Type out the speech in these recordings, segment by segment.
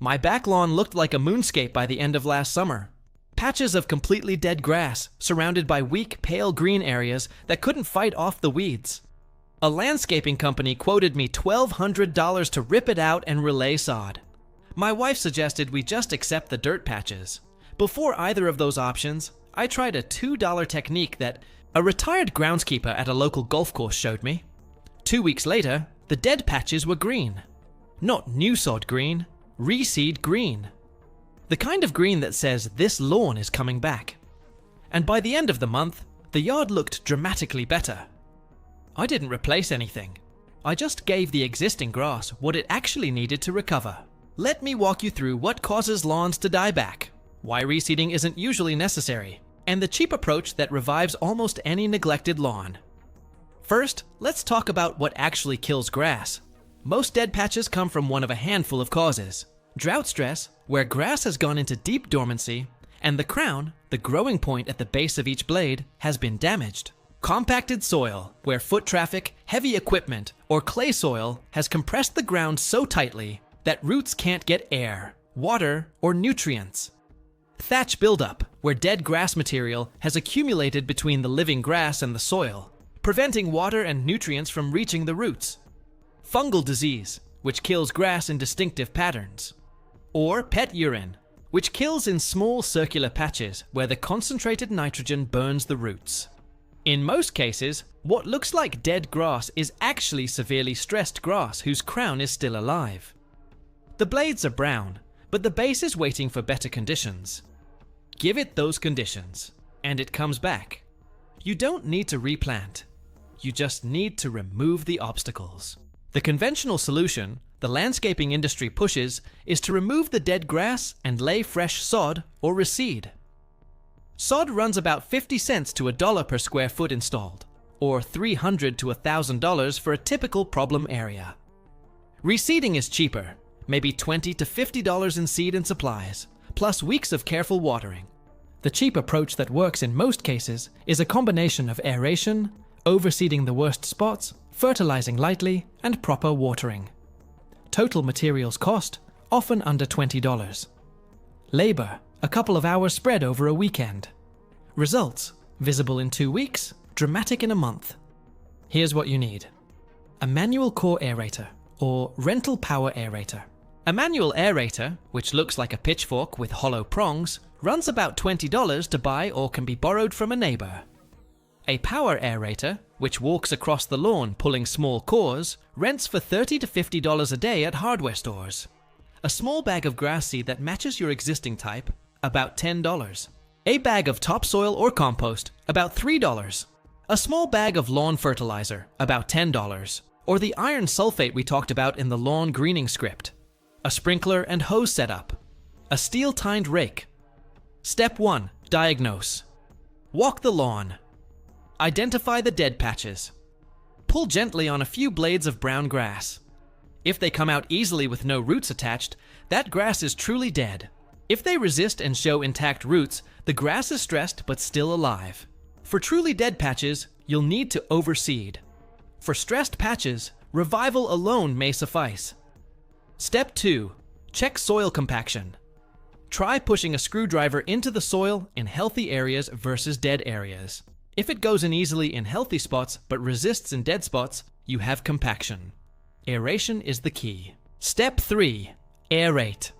My back lawn looked like a moonscape by the end of last summer. Patches of completely dead grass, surrounded by weak, pale green areas that couldn't fight off the weeds. A landscaping company quoted me $1,200 to rip it out and relay sod. My wife suggested we just accept the dirt patches. Before either of those options, I tried a $2 technique that a retired groundskeeper at a local golf course showed me. 2 weeks later, the dead patches were green. Not new sod green, reseed green. The kind of green that says this lawn is coming back. And by the end of the month, the yard looked dramatically better. I didn't replace anything. I just gave the existing grass what it actually needed to recover. Let me walk you through what causes lawns to die back, why reseeding isn't usually necessary, and the cheap approach that revives almost any neglected lawn. First, let's talk about what actually kills grass. Most dead patches come from one of a handful of causes. Drought stress, where grass has gone into deep dormancy, and the crown, the growing point at the base of each blade, has been damaged. Compacted soil, where foot traffic, heavy equipment, or clay soil has compressed the ground so tightly that roots can't get air, water, or nutrients. Thatch buildup, where dead grass material has accumulated between the living grass and the soil, preventing water and nutrients from reaching the roots. Fungal disease, which kills grass in distinctive patterns. Or pet urine, which kills in small circular patches where the concentrated nitrogen burns the roots. In most cases, what looks like dead grass is actually severely stressed grass whose crown is still alive. The blades are brown, but the base is waiting for better conditions. Give it those conditions, and it comes back. You don't need to replant. You just need to remove the obstacles. The conventional solution the landscaping industry pushes is to remove the dead grass and lay fresh sod or reseed. Sod runs about 50 cents to $1 per square foot installed, or $300 to $1,000 for a typical problem area. Reseeding is cheaper, maybe $20 to $50 in seed and supplies, plus weeks of careful watering. The cheap approach that works in most cases is a combination of aeration, overseeding the worst spots, fertilizing lightly, and proper watering. Total materials cost, often under $20. Labor, a couple of hours spread over a weekend. Results, visible in 2 weeks, dramatic in a month. Here's what you need. A manual core aerator, or rental power aerator. A manual aerator, which looks like a pitchfork with hollow prongs, runs about $20 to buy or can be borrowed from a neighbor. A power aerator, which walks across the lawn pulling small cores, rents for $30 to $50 a day at hardware stores. A small bag of grass seed that matches your existing type, about $10. A bag of topsoil or compost, about $3. A small bag of lawn fertilizer, about $10. Or the iron sulfate we talked about in the lawn greening script. A sprinkler and hose setup. A steel-tined rake. Step 1. Diagnose. Walk the lawn. Identify the dead patches. Pull gently on a few blades of brown grass. If they come out easily with no roots attached, that grass is truly dead. If they resist and show intact roots, the grass is stressed but still alive. For truly dead patches, you'll need to overseed. For stressed patches, revival alone may suffice. Step 2. Check soil compaction. Try pushing a screwdriver into the soil in healthy areas versus dead areas. If it goes in easily in healthy spots but resists in dead spots, you have compaction. Aeration is the key. Step 3. Aerate.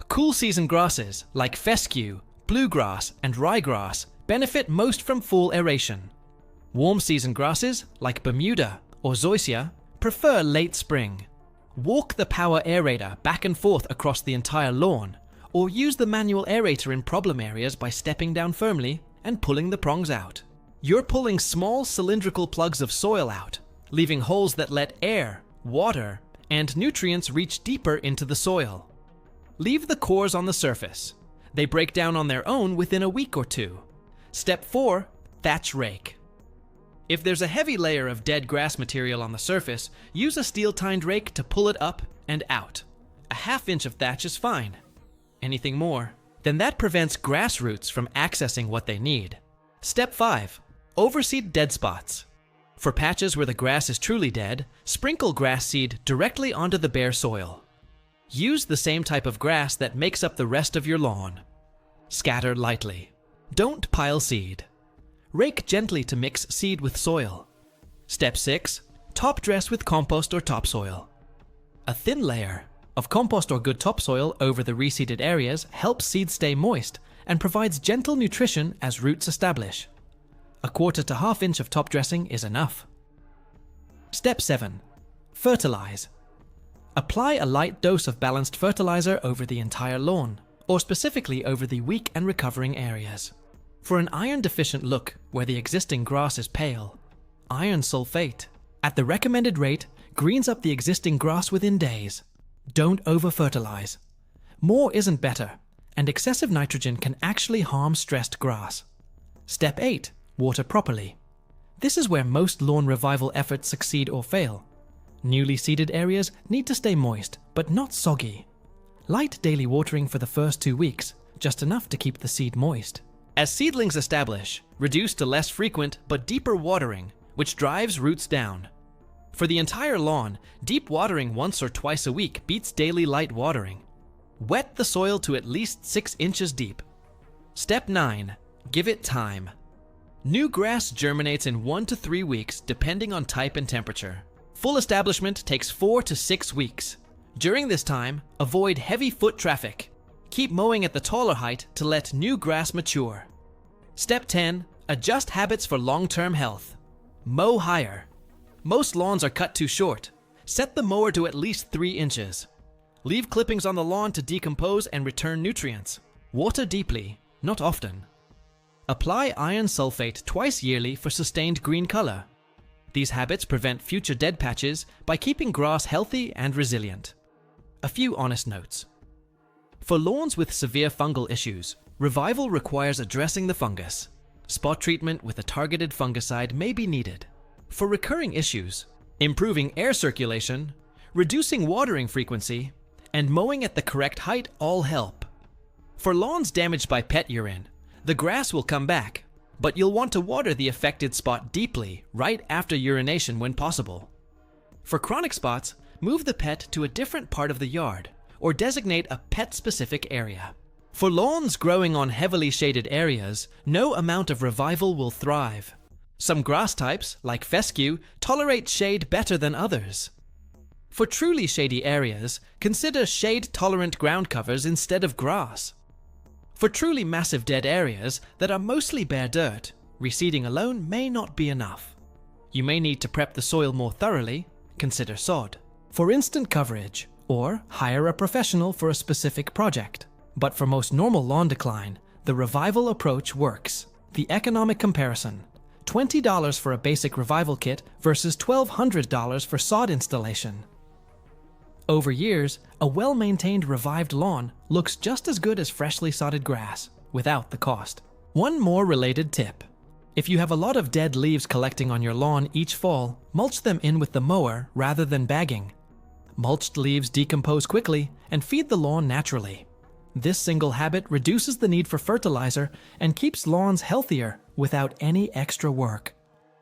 Cool season grasses like fescue, bluegrass, and ryegrass benefit most from full aeration. Warm season grasses like Bermuda or zoysia prefer late spring. Walk the power aerator back and forth across the entire lawn, or use the manual aerator in problem areas by stepping down firmly and pulling the prongs out. You're pulling small cylindrical plugs of soil out, leaving holes that let air, water, and nutrients reach deeper into the soil. Leave the cores on the surface. They break down on their own within a week or two. Step 4. Thatch rake. If there's a heavy layer of dead grass material on the surface, use a steel-tined rake to pull it up and out. A ½ inch of thatch is fine. Anything more, then that prevents grass roots from accessing what they need. Step 5. Overseed dead spots. For patches where the grass is truly dead, sprinkle grass seed directly onto the bare soil. Use the same type of grass that makes up the rest of your lawn. Scatter lightly. Don't pile seed. Rake gently to mix seed with soil. Step 6. Top dress with compost or topsoil. A thin layer of compost or good topsoil over the reseeded areas helps seeds stay moist and provides gentle nutrition as roots establish. A 1/4 to 1/2 inch of top dressing is enough. Step 7. Fertilize. Apply a light dose of balanced fertilizer over the entire lawn, or specifically over the weak and recovering areas. For an iron-deficient look where the existing grass is pale, iron sulfate, at the recommended rate, greens up the existing grass within days. Don't over-fertilize. More isn't better, and excessive nitrogen can actually harm stressed grass. Step 8. Water properly. This is where most lawn revival efforts succeed or fail. Newly seeded areas need to stay moist, but not soggy. Light daily watering for the first 2 weeks, just enough to keep the seed moist. As seedlings establish, reduce to less frequent but deeper watering, which drives roots down. For the entire lawn, deep watering once or twice a week beats daily light watering. Wet the soil to at least 6 inches deep. Step 9. Give it time. New grass germinates in 1 to 3 weeks depending on type and temperature. Full establishment takes 4 to 6 weeks. During this time, avoid heavy foot traffic. Keep mowing at the taller height to let new grass mature. Step 10. Adjust habits for long-term health. Mow higher. Most lawns are cut too short. Set the mower to at least 3 inches. Leave clippings on the lawn to decompose and return nutrients. Water deeply, not often. Apply iron sulfate twice yearly for sustained green color. These habits prevent future dead patches by keeping grass healthy and resilient. A few honest notes. For lawns with severe fungal issues, revival requires addressing the fungus. Spot treatment with a targeted fungicide may be needed. For recurring issues, improving air circulation, reducing watering frequency, and mowing at the correct height all help. For lawns damaged by pet urine, the grass will come back, but you'll want to water the affected spot deeply right after urination when possible. For chronic spots, move the pet to a different part of the yard or designate a pet-specific area. For lawns growing on heavily shaded areas, no amount of revival will thrive. Some grass types, like fescue, tolerate shade better than others. For truly shady areas, consider shade-tolerant ground covers instead of grass. For truly massive dead areas that are mostly bare dirt, reseeding alone may not be enough. You may need to prep the soil more thoroughly, consider sod. For instant coverage, or hire a professional for a specific project. But for most normal lawn decline, the revival approach works. The economic comparison: $20 for a basic revival kit versus $1,200 for sod installation. Over years, a well-maintained revived lawn looks just as good as freshly sodded grass, without the cost. One more related tip. If you have a lot of dead leaves collecting on your lawn each fall, mulch them in with the mower rather than bagging. Mulched leaves decompose quickly and feed the lawn naturally. This single habit reduces the need for fertilizer and keeps lawns healthier without any extra work.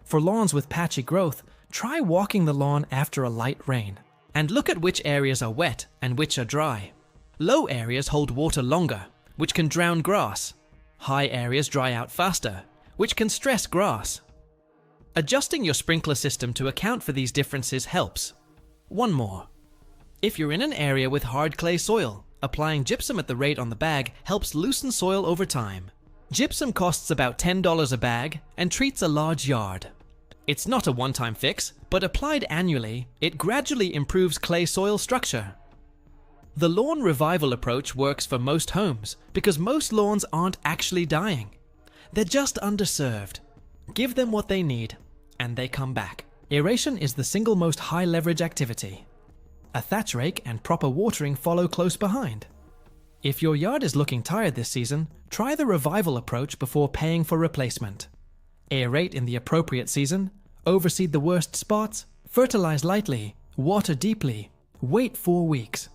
For lawns with patchy growth, try walking the lawn after a light rain. And look at which areas are wet and which are dry. Low areas hold water longer, which can drown grass. High areas dry out faster, which can stress grass. Adjusting your sprinkler system to account for these differences helps. One more. If you're in an area with hard clay soil, applying gypsum at the rate on the bag helps loosen soil over time. Gypsum costs about $10 a bag and treats a large yard. It's not a one-time fix, but applied annually, it gradually improves clay soil structure. The lawn revival approach works for most homes because most lawns aren't actually dying. They're just underserved. Give them what they need, and they come back. Aeration is the single most high-leverage activity. A thatch rake and proper watering follow close behind. If your yard is looking tired this season, try the revival approach before paying for replacement. Aerate in the appropriate season, overseed the worst spots, fertilize lightly, water deeply, wait 4 weeks.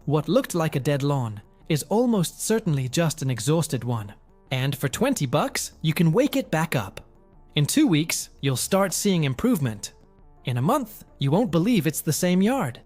What looked like a dead lawn is almost certainly just an exhausted one. And for $20, you can wake it back up. In 2 weeks, you'll start seeing improvement. In a month, you won't believe it's the same yard.